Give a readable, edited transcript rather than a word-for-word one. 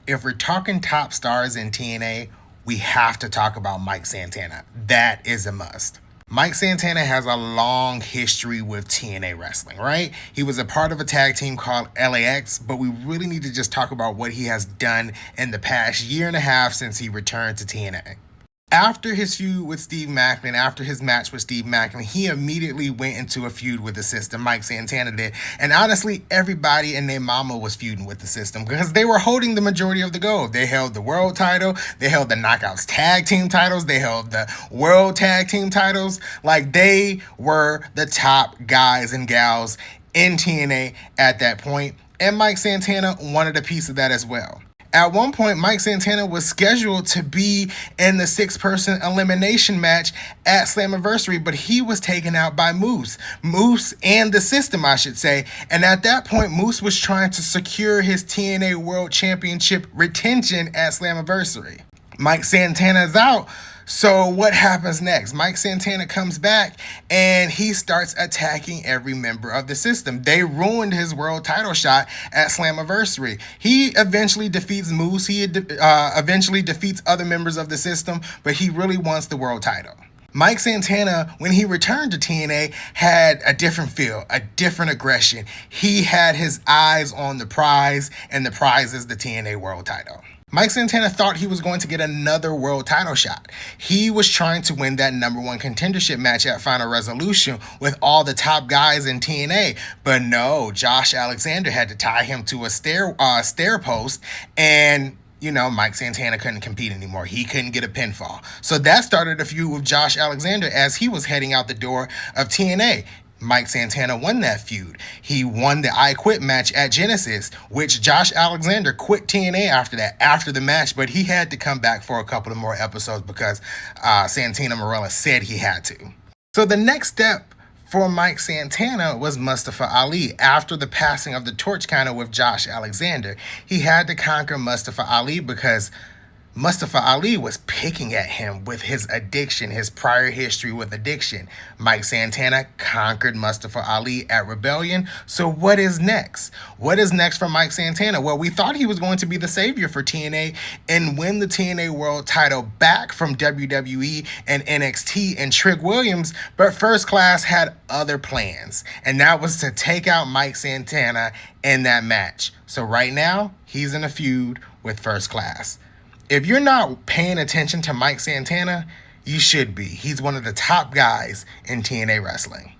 If we're talking top stars in TNA, we have to talk about Mike Santana. That is a must. Mike Santana has a long history with TNA Wrestling, right? He was a part of a tag team called LAX, but we really need to just talk about what he has done in the past year and a half since he returned to TNA. After his feud with Steve Macklin, after his match with Steve Macklin, he immediately went into a feud with the system. Mike Santana did. And honestly, everybody and their mama was feuding with the system because they were holding the majority of the gold. They held the world title, they held the Knockouts tag team titles, they held the world tag team titles. Like, they were the top guys and gals in TNA at that point. And Mike Santana wanted a piece of that as well. At one point, Mike Santana was scheduled to be in the 6-person elimination match at Slammiversary, but he was taken out by Moose. Moose and the system, I should say. And at that point, Moose was trying to secure his TNA World Championship retention at Slammiversary. Mike Santana's out. So what happens next? Mike Santana comes back and he starts attacking every member of the system. They ruined his world title shot at Slammiversary. He eventually defeats Moose. He eventually defeats other members of the system, but he really wants the world title. Mike Santana, when he returned to TNA, had a different feel, a different aggression. He had his eyes on the prize, and the prize is the TNA world title. Mike Santana thought he was going to get another world title shot. He was trying to win that #1 contendership match at Final Resolution with all the top guys in TNA. But no, Josh Alexander had to tie him to a stair post, and Mike Santana couldn't compete anymore. He couldn't get a pinfall. So that started a feud with Josh Alexander as he was heading out the door of TNA. Mike Santana won that feud. He won the I Quit match at Genesis, which Josh Alexander quit TNA after the match, but he had to come back for a couple of more episodes because Santino Marella said he had to. So the next step for Mike Santana was Mustafa Ali. After the passing of the torch kind of with Josh Alexander, he had to conquer Mustafa Ali because Mustafa Ali was picking at him with his addiction, his prior history with addiction. Mike Santana conquered Mustafa Ali at Rebellion. So what is next? What is next for Mike Santana? Well, we thought he was going to be the savior for TNA and win the TNA World title back from WWE and NXT and Trick Williams, but First Class had other plans, and that was to take out Mike Santana in that match. So right now, he's in a feud with First Class. If you're not paying attention to Mike Santana, you should be. He's one of the top guys in TNA Wrestling.